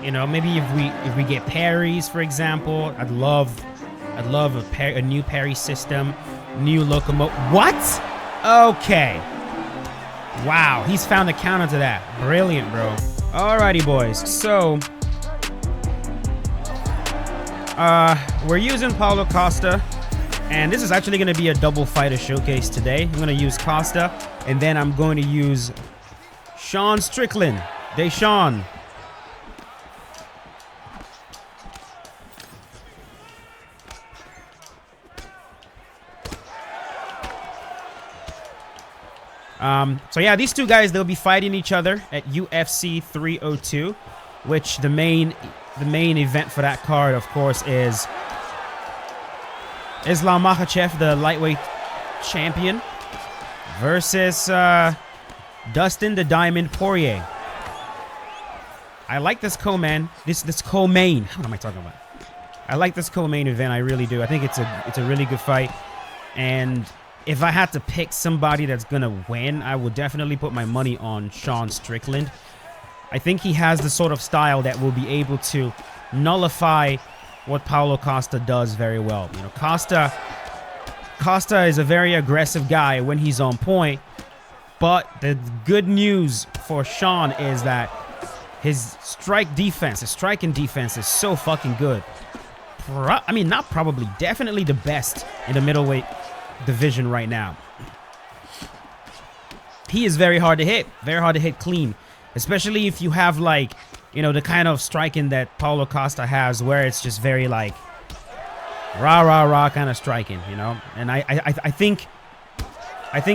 You know, maybe if we get parries, for example, I'd love a new parry system, new locomotive. What? Okay. Wow, he's found a counter to that. Brilliant, bro. Alrighty, boys. So, we're using Paulo Costa, and this is actually going to be a double fighter showcase today. I'm going to use Costa, and then I'm going to use Sean Strickland. Desaean. So yeah, these two guys, they'll be fighting each other at UFC 302, which the main event for that card, of course, is Islam Makhachev, the lightweight champion, versus Dustin the Diamond Poirier. I like this co-main. This co-main. What am I talking about? I like this co-main event. I really do. I think it's a really good fight, and if I had to pick somebody that's going to win, I would definitely put my money on Sean Strickland. I think he has the sort of style that will be able to nullify what Paulo Costa does very well. You know, Costa is a very aggressive guy when he's on point, but the good news for Sean is that his striking defense is so fucking good. I mean, not probably, definitely the best in the middleweight division right now. He is very hard to hit clean, especially if you have, like, you know, the kind of striking that Paulo Costa has, where it's just very like rah kind of striking, you know. And I think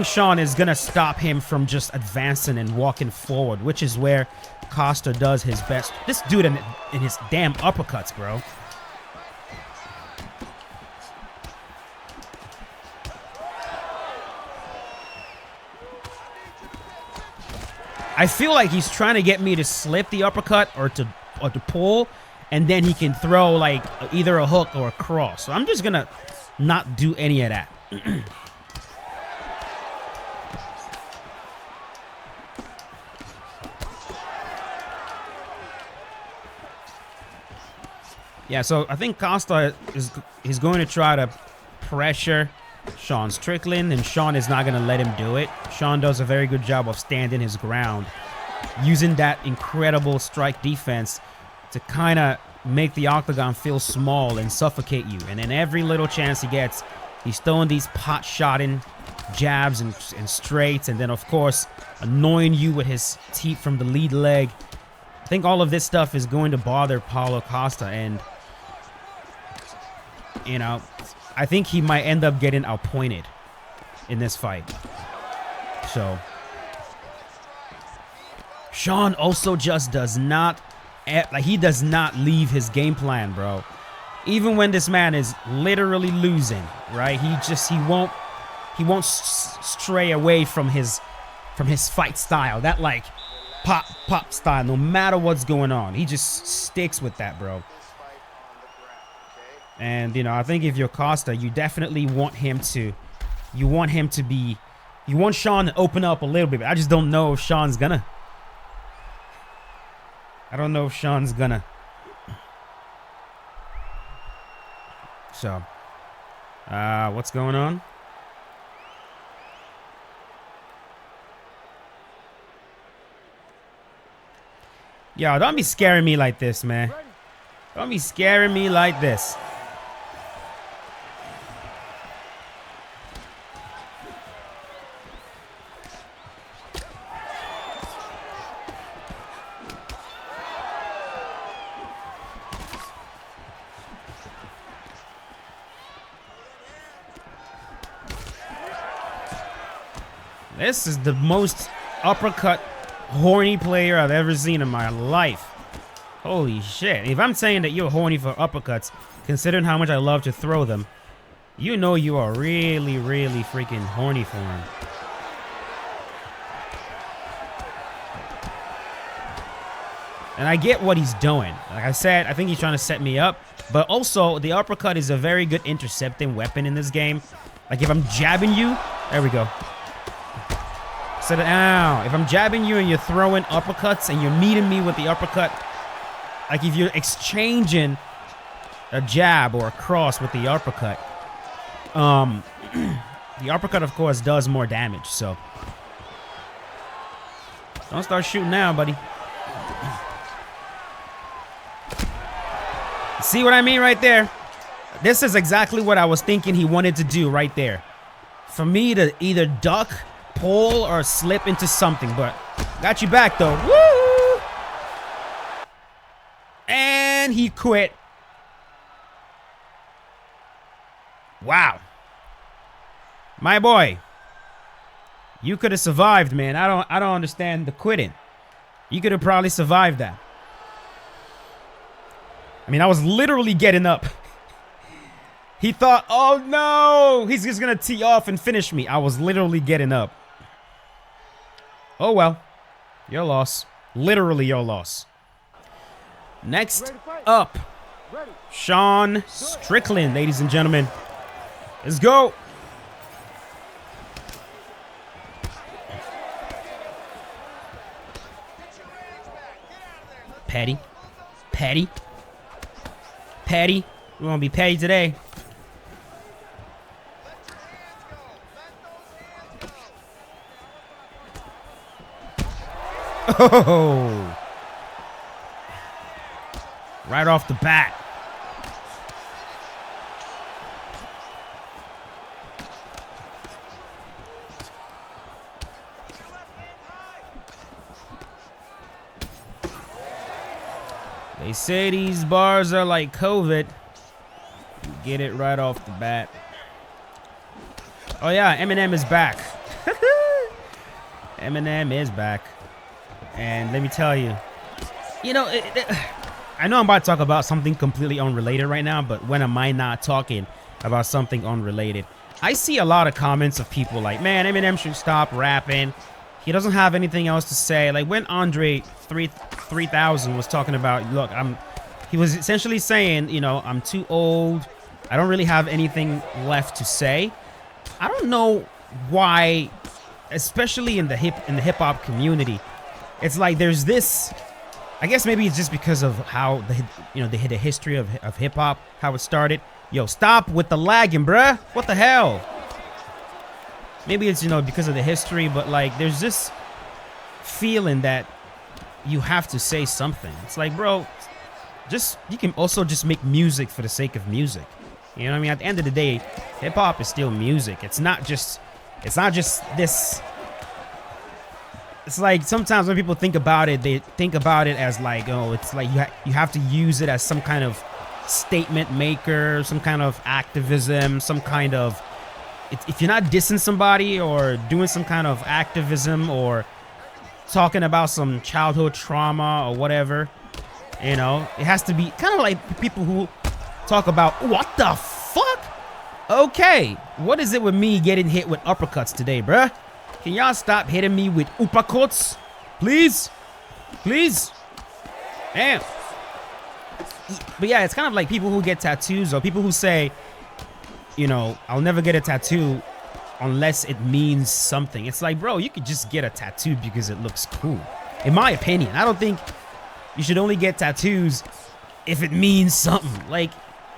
Sean is gonna stop him from just advancing and walking forward, which is where Costa does his best. This dude in his damn uppercuts, bro. I feel like he's trying to get me to slip the uppercut or to pull, and then he can throw like either a hook or a cross. So I'm just gonna not do any of that. Yeah, so I think Costa is going to try to pressure Sean Strickland, and Sean is not going to let him do it. Sean does a very good job of standing his ground, using that incredible strike defense to kind of make the octagon feel small and suffocate you. And then every little chance he gets, he's throwing these pot-shotting jabs and straights, and then, of course, annoying you with his teeth from the lead leg. I think all of this stuff is going to bother Paulo Costa, and, you know, I think he might end up getting outpointed in this fight. So, Sean also just does not, like, he does not leave his game plan, bro. Even when this man is literally losing, right? He won't stray away from his fight style. That, like, pop style, no matter what's going on. He just sticks with that, bro. And, you know, I think if you're Costa, you definitely want him to, you want Sean to open up a little bit. I just don't know if Sean's gonna. I don't know if Sean's gonna. So, what's going on? Yo, don't be scaring me like this, man. Don't be scaring me like this. This is the most uppercut horny player I've ever seen in my life. Holy shit. If I'm saying that you're horny for uppercuts, considering how much I love to throw them, you know you are really, really freaking horny for him. And I get what he's doing. Like I said, I think he's trying to set me up. But also, the uppercut is a very good intercepting weapon in this game. Like if I'm jabbing you, there we go. So ow, if I'm jabbing you and you're throwing uppercuts and you're meeting me with the uppercut, Like if you're exchanging a jab or a cross with the uppercut, the uppercut, of course, does more damage. So don't start shooting now, buddy. See what I mean right there? This is exactly what I was thinking he wanted to do right there. For me to either duck, pull, or slip into something. But got you back, though. Woo! And he quit. Wow. My boy. You could have survived, man. I don't understand the quitting. You could have probably survived that. I mean, I was literally getting up. He thought, oh no, he's just gonna tee off and finish me. I was literally getting up. Oh well, your loss. Literally your loss. Next up, Sean Strickland, ladies and gentlemen. Let's go. Petty. Petty. Petty. We're gonna be petty today. Oh! Right off the bat. They say these bars are like COVID. You get it right off the bat. Oh yeah, Eminem is back. Eminem is back. And let me tell you, you know, I know I'm about to talk about something completely unrelated right now, but when am I not talking about something unrelated? I see a lot of comments of people like, man, Eminem should stop rapping. He doesn't have anything else to say. Like when Andre 3000 was talking about, look, he was essentially saying, you know, I'm too old. I don't really have anything left to say. I don't know why, especially in the hip hop community, it's like there's this. I guess maybe it's just because of how the history of hip hop, how it started. Yo, stop with the lagging, bruh. What the hell? Maybe it's, you know, because of the history, but like there's this feeling that you have to say something. It's like, bro, you can also just make music for the sake of music. You know what I mean? At the end of the day, hip hop is still music. It's not just this. It's like sometimes when people think about it, they think about it as like, oh, it's like you have to use it as some kind of statement maker, some kind of activism, some kind of. If you're not dissing somebody or doing some kind of activism or talking about some childhood trauma or whatever, you know, it has to be kind of like people who talk about, what the fuck? Okay, what is it with me getting hit with uppercuts today, bruh? Can y'all stop hitting me with uppercuts? Please? Please? Damn. But yeah, it's kind of like people who get tattoos or people who say, you know, I'll never get a tattoo unless it means something. It's like, bro, you could just get a tattoo because it looks cool. In my opinion, I don't think you should only get tattoos if it means something. Like,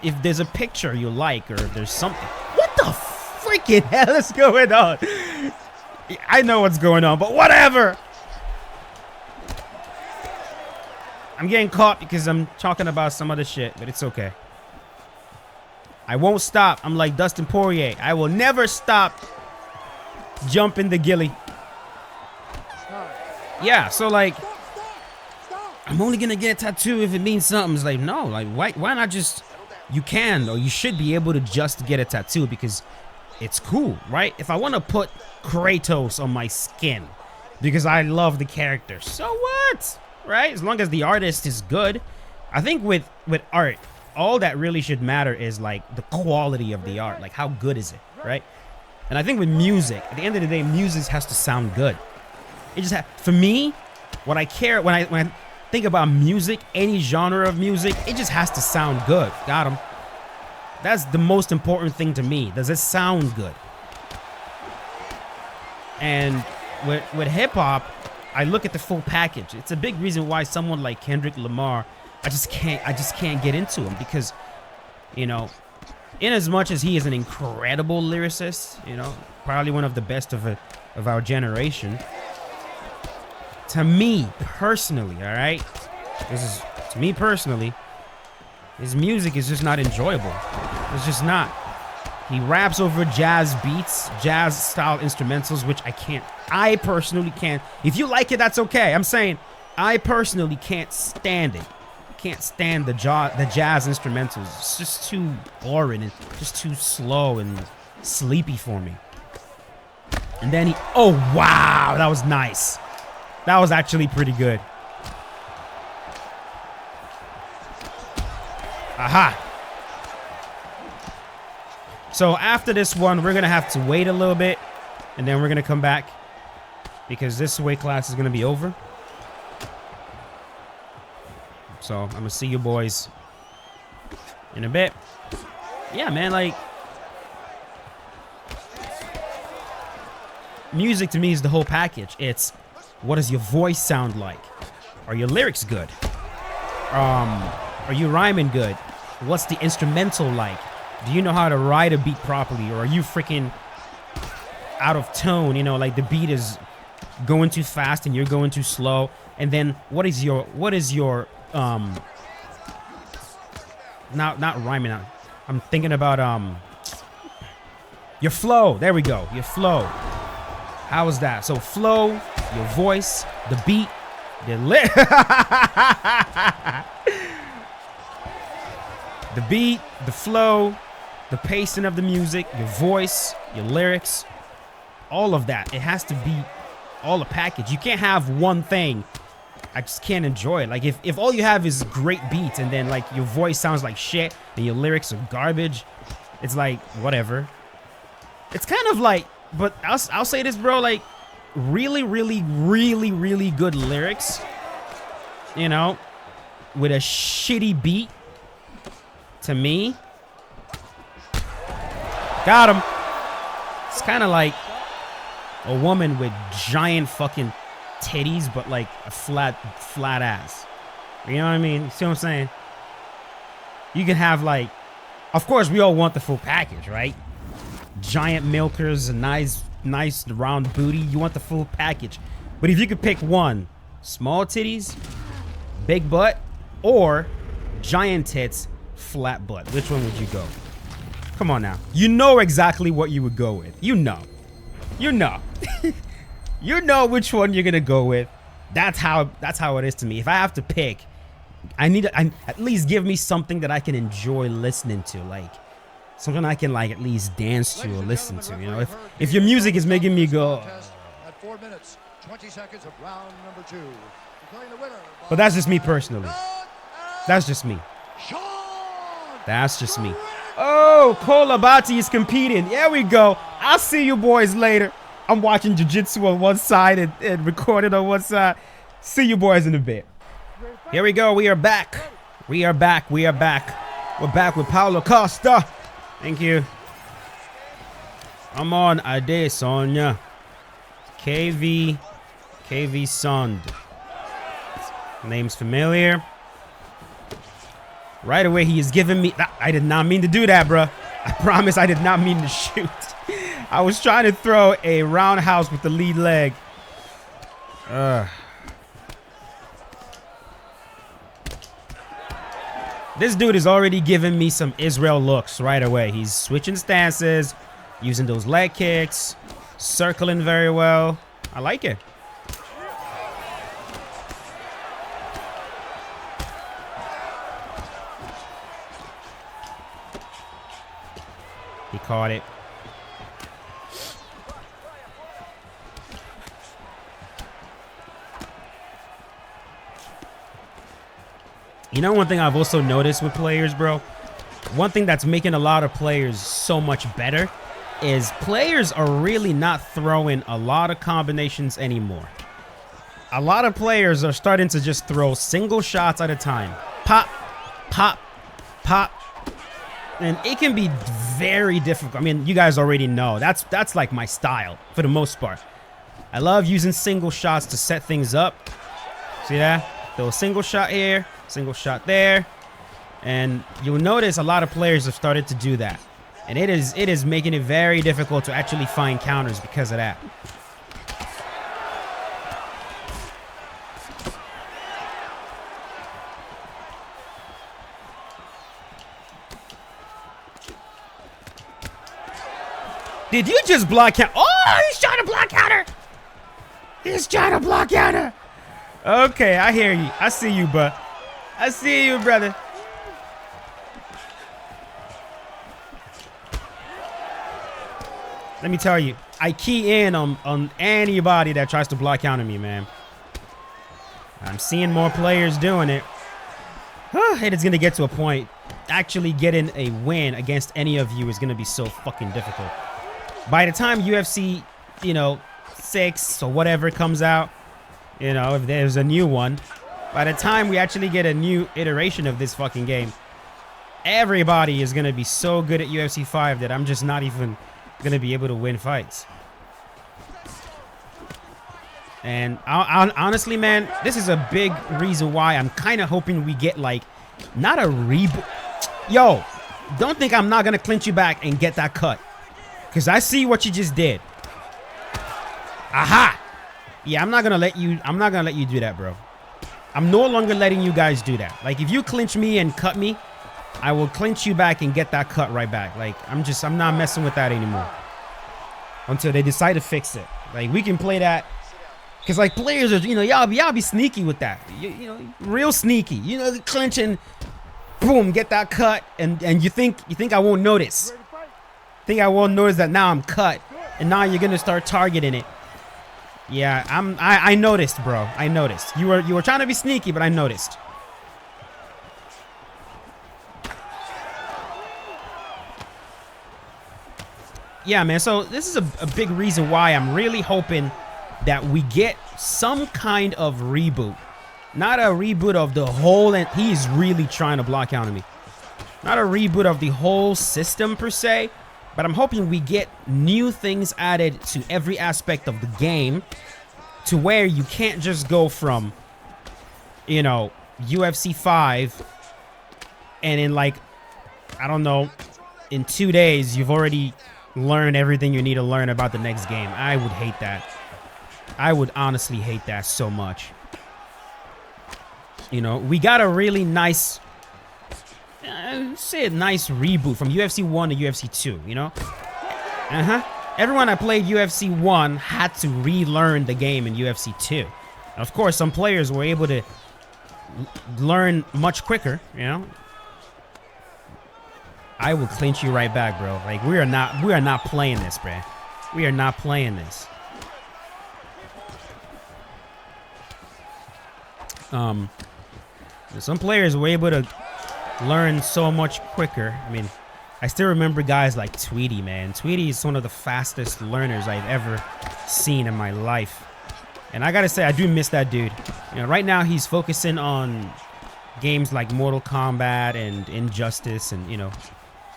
if there's a picture you like or there's something. What the freaking hell is going on? I know what's going on, but whatever. I'm getting caught because I'm talking about some other shit, but it's okay. I won't stop. I'm like Dustin Poirier. I will never stop jumping the gilly. Yeah, so like, I'm only gonna get a tattoo if it means something. It's like, no, like why not just, you can or you should be able to just get a tattoo because it's cool, right? If I want to put Kratos on my skin because I love the character, so what? Right? As long as the artist is good. I think with art, all that really should matter is like the quality of the art. Like how good is it, right? And I think with music, at the end of the day, music has to sound good. It just for me, what I care when I think about music, any genre of music, it just has to sound good. Got him. That's the most important thing to me. Does it sound good? And with hip hop, I look at the full package. It's a big reason why someone like Kendrick Lamar I just can't get into him because, you know, in as much as he is an incredible lyricist, you know, probably one of the best of our generation. To me personally, all right, this is to me personally, his music is just not enjoyable. It's just not. He raps over jazz beats, jazz style instrumentals, which I personally can't. If you like it, that's okay. I'm saying I personally can't stand it. Can't stand the jazz instrumentals. It's just too boring and just too slow and sleepy for me. And then oh wow, that was nice. That was actually pretty good. Aha. So after this one, we're gonna have to wait a little bit, and then we're gonna come back because this weight class is gonna be over. So I'm gonna see you boys in a bit. Yeah, man, like music to me is the whole package. It's what does your voice sound like? Are your lyrics good? Are you rhyming good? What's the instrumental like? Do you know how to ride a beat properly, or are you freaking out of tone? You know, like the beat is going too fast and you're going too slow. And then what is your not rhyming out. I'm thinking about your flow. There we go. Your flow. How was that? So flow, your voice, the beat, the the beat, the flow, the pacing of the music, your voice, your lyrics, all of that. It has to be all a package. You can't have one thing. I just can't enjoy it. Like if all you have is great beats and then like your voice sounds like shit and your lyrics are garbage, it's like whatever. It's kind of like, but I'll say this, bro, like really good lyrics, you know, with a shitty beat, to me, got him. It's kind of like a woman with giant fucking titties, but like a flat ass. You know what I mean? See what I'm saying? You can have like, of course, we all want the full package, right? Giant milkers, a nice round booty. You want the full package. But if you could pick one, small titties, big butt, or giant tits, flat butt, which one would you go? Come on now. You know exactly what you would go with. You know. You know which one you're gonna go with. That's how it is to me. If I have to pick, I at least give me something that I can enjoy listening to, like something I can like at least dance to or listen to. You know, if your music is making me go. At 4 minutes, 20 seconds of round number 2. But that's just me personally. That's just me. That's just me. Oh, Kolabati is competing. There we go. I'll see you boys later. I'm watching jiu-jitsu on one side and recording on one side. See you boys in a bit. Here we go. We are back. We are back. We're back with Paulo Costa. Thank you. I'm on Desaean. KV Sond. Name's familiar. Right away, he is giving me... I did not mean to do that, bro. I promise I did not mean to shoot. I was trying to throw a roundhouse with the lead leg. This dude is already giving me some Israel looks right away. He's switching stances, using those leg kicks, circling very well. I like it. He caught it. You know, one thing I've also noticed with players, bro, one thing that's making a lot of players so much better is players are really not throwing a lot of combinations anymore. A lot of players are starting to just throw single shots at a time. Pop, pop, pop. And it can be very difficult. I mean, you guys already know. That's like my style for the most part. I love using single shots to set things up. See that? Throw a single shot here, Single shot there. And you'll notice a lot of players have started to do that. And it is making it very difficult to actually find counters because of that. Did you just block counter? Oh, he's trying to block counter. He's trying to block counter. Okay, I hear you. I see you, bud. I see you, brother. Let me tell you, I key in on anybody that tries to block counter me, man. I'm seeing more players doing it. It is going to get to a point. Actually getting a win against any of you is going to be so fucking difficult. By the time UFC, 6 or whatever comes out, if there's a new one, by the time we actually get a new iteration of this fucking game, everybody is going to be so good at UFC 5 that I'm just not even going to be able to win fights. And honestly, man, this is a big reason why I'm kind of hoping we get, like, not a reboot. Yo, don't think I'm not going to clinch you back and get that cut. Because I see what you just did. Aha! Yeah, I'm not gonna let you do that, bro. I'm no longer letting you guys do that. Like, if you clinch me and cut me, I will clinch you back and get that cut right back. Like, I'm not messing with that anymore. Until they decide to fix it. Like, we can play that. Because, like, players are, y'all be sneaky with that. Real sneaky. Clinch and boom, get that cut. And you think I won't notice. Think I won't notice that now I'm cut, and now you're gonna start targeting it. Yeah, I noticed, bro. I noticed. You were trying to be sneaky, but I noticed. Yeah, man. So this is a big reason why I'm really hoping that we get some kind of reboot. Not a reboot of the whole, and he's really trying to block counter me. Not a reboot of the whole system per se. But I'm hoping we get new things added to every aspect of the game to where you can't just go from, UFC 5 and in, like, I don't know, in 2 days, you've already learned everything you need to learn about the next game. I would hate that. I would honestly hate that so much. We got a really nice... say a nice reboot from UFC 1 to UFC 2, Everyone that played UFC 1 had to relearn the game in UFC 2. And of course, some players were able to learn much quicker, I will clinch you right back, bro. Like, we are not playing this, bro. We are not playing this. Some players were able to learn so much quicker. I mean, I still remember guys like Tweety, man. Tweety is one of the fastest learners I've ever seen in my life. And I gotta say, I do miss that dude. Right now he's focusing on games like Mortal Kombat and Injustice and,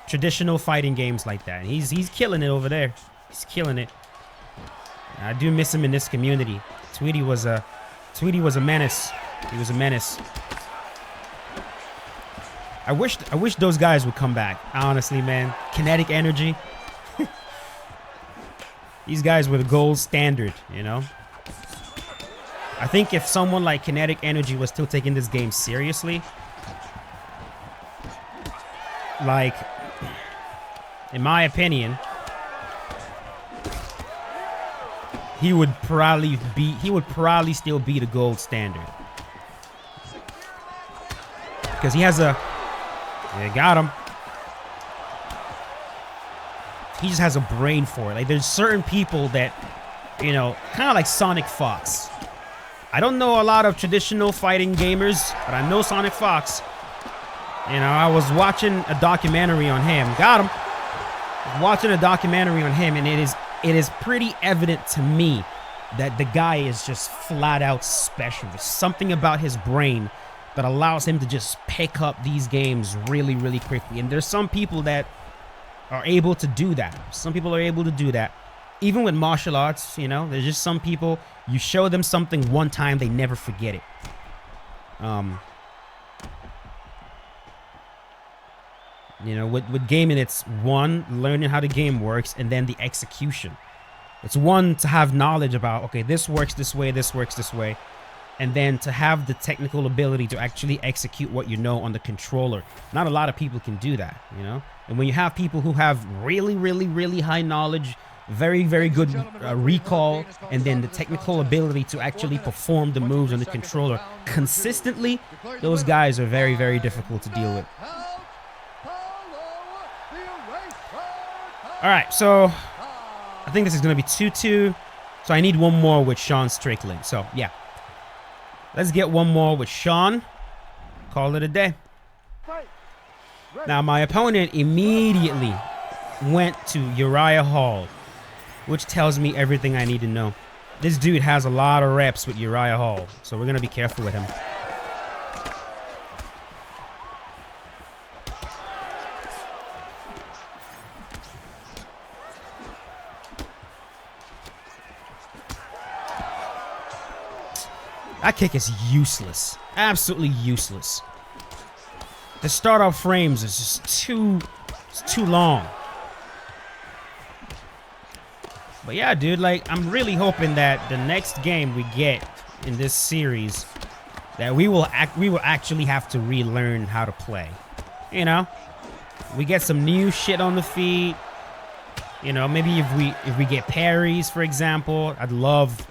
traditional fighting games like that. And he's killing it over there. He's killing it. And I do miss him in this community. Tweety was a menace. He was a menace. I wish those guys would come back. Honestly, man. Kinetic energy. These guys were the gold standard, I think if someone like Kinetic Energy was still taking this game seriously, like, in my opinion, he would probably still be the gold standard. Because he has a... Yeah, got him. He just has a brain for it. Like, there's certain people that, kind of like Sonic Fox. I don't know a lot of traditional fighting gamers, but I know Sonic Fox. I was watching a documentary on him. Got him. Watching a documentary on him, and it is pretty evident to me that the guy is just flat out special. There's something about his brain that allows him to just pick up these games really, really quickly. And there's some people that are able to do that. Some people are able to do that. Even with martial arts, there's just some people, you show them something one time, they never forget it. You know, with gaming, it's one, learning how the game works, and then the execution. It's one, to have knowledge about, okay, this works this way, this works this way. And then to have the technical ability to actually execute what you know on the controller. Not a lot of people can do that, you know? And when you have people who have really, really, really high knowledge, very, very good recall, and then the technical ability to actually perform the moves on the controller consistently, those guys are very, very difficult to deal with. All right, so I think this is going to be 2-2. So I need one more with Sean Strickland. So, yeah. Let's get one more with Sean. Call it a day. Now, my opponent immediately went to Uriah Hall, which tells me everything I need to know. This dude has a lot of reps with Uriah Hall, so we're going to be careful with him. That kick is useless. Absolutely useless. The startup frames is just too long. But yeah, dude, like, I'm really hoping that the next game we get in this series, that we will actually have to relearn how to play. You know? We get some new shit on the feet. You know, maybe if we get parries, for example, I'd love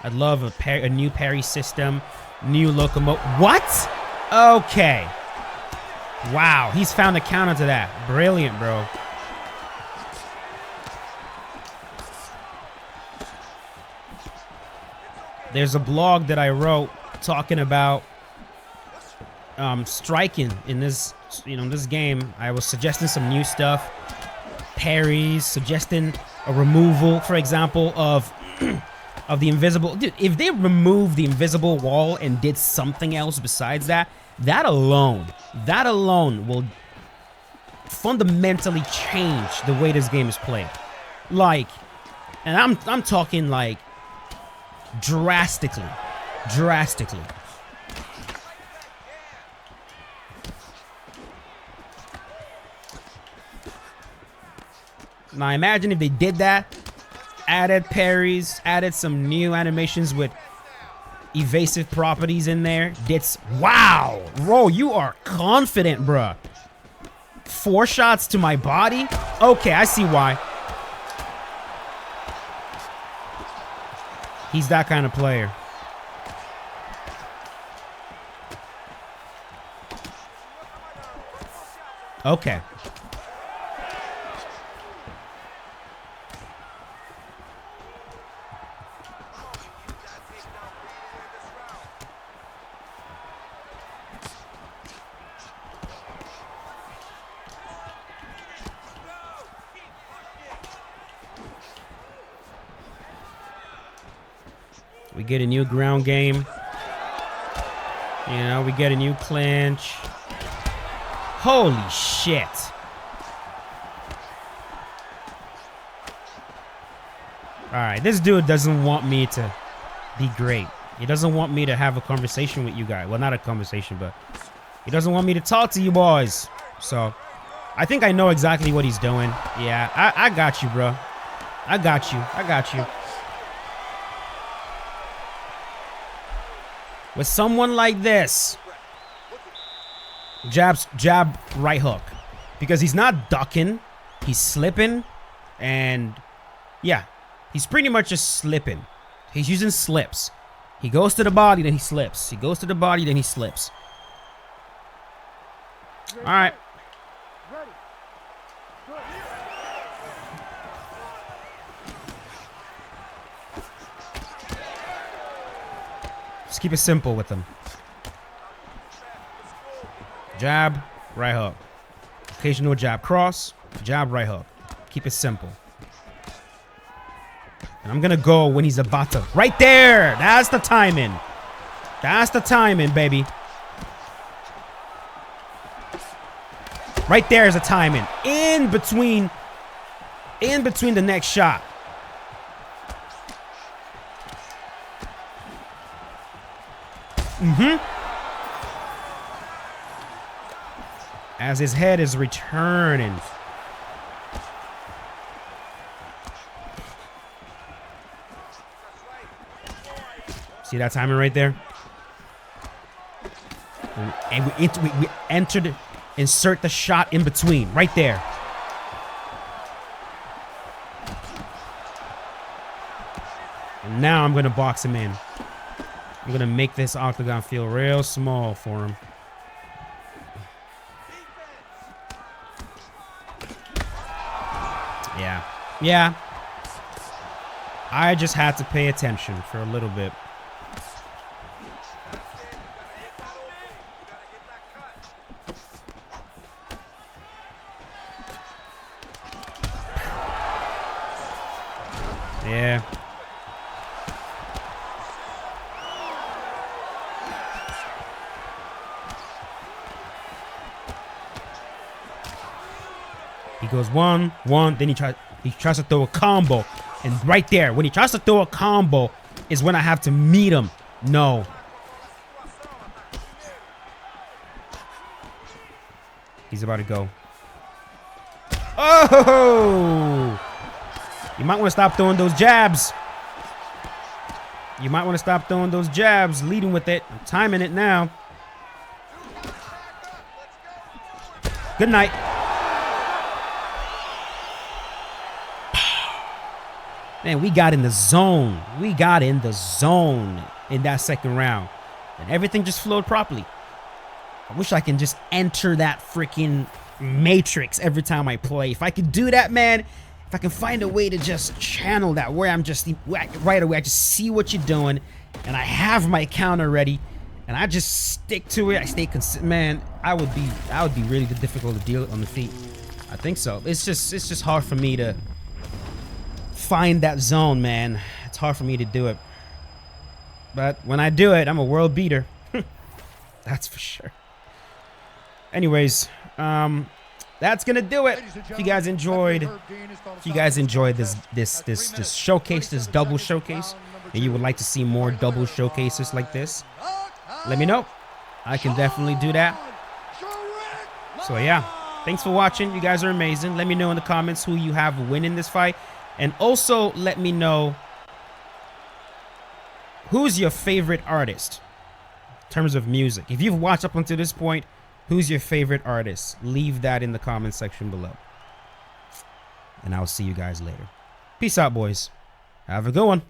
a new parry system, new locomotive. What? Okay. Wow, he's found a counter to that. Brilliant, bro. There's a blog that I wrote talking about striking in this, this game. I was suggesting some new stuff, parries, suggesting a removal, for example, of of the invisible. Dude, if they removed the invisible wall and did something else besides that, that alone will fundamentally change the way this game is played. Like, and I'm talking like drastically. Now imagine if they did that, added parries, added some new animations with evasive properties in there. Wow, Ro, you are confident, bruh. 4 shots to my body? Okay, I see why. He's that kind of player. Okay. We get a new ground game. You know, we get a new clinch. Holy shit. Alright, this dude doesn't want me to be great. He doesn't want me to have a conversation with you guys. Well, not a conversation, but he doesn't want me to talk to you boys. So, I think I know exactly what he's doing. Yeah, I got you, bro. I got you. With someone like this, jab, right hook. Because he's not ducking, he's slipping, and yeah, he's pretty much just slipping. He's using slips. He goes to the body, then he slips. He goes to the body, then he slips. All right. Just keep it simple with them. Jab, right hook. Occasional jab cross, jab, right hook. Keep it simple. And I'm gonna go when he's about to. Right there! That's the timing. That's the timing, baby. Right there is a timing. In between the next shot. as his head is returning. See that timing right there? And we entered, insert the shot in between, right there. And now I'm going to box him in. I'm going to make this octagon feel real small for him. Yeah. Yeah. I just had to pay attention for a little bit. Yeah. He goes one, then he tries to throw a combo. And right there, when he tries to throw a combo is when I have to meet him. No. He's about to go. Oh! You might want to stop throwing those jabs. You might want to stop throwing those jabs, leading with it. I'm timing it now. Good night. Man, we got in the zone. We got in the zone in that second round. And everything just flowed properly. I wish I can just enter that freaking matrix every time I play. If I could do that, man. If I can find a way to just channel that where I'm just right away, I just see what you're doing and I have my counter ready and I just stick to it. I stay consistent, man. I would be really difficult to deal with on the feet. I think so. It's just hard for me to find that zone, man. It's hard for me to do it. But when I do it, I'm a world beater. That's for sure. Anyways, that's gonna do it. If you guys enjoyed, this showcase, this double showcase, and you would like to see more double showcases like this, let me know. I can definitely do that. So yeah, thanks for watching. You guys are amazing. Let me know in the comments who you have winning this fight, and also let me know who's your favorite artist in terms of music. If you've watched up until this point, who's your favorite artist? Leave that in the comment section below. And I'll see you guys later. Peace out, boys. Have a good one.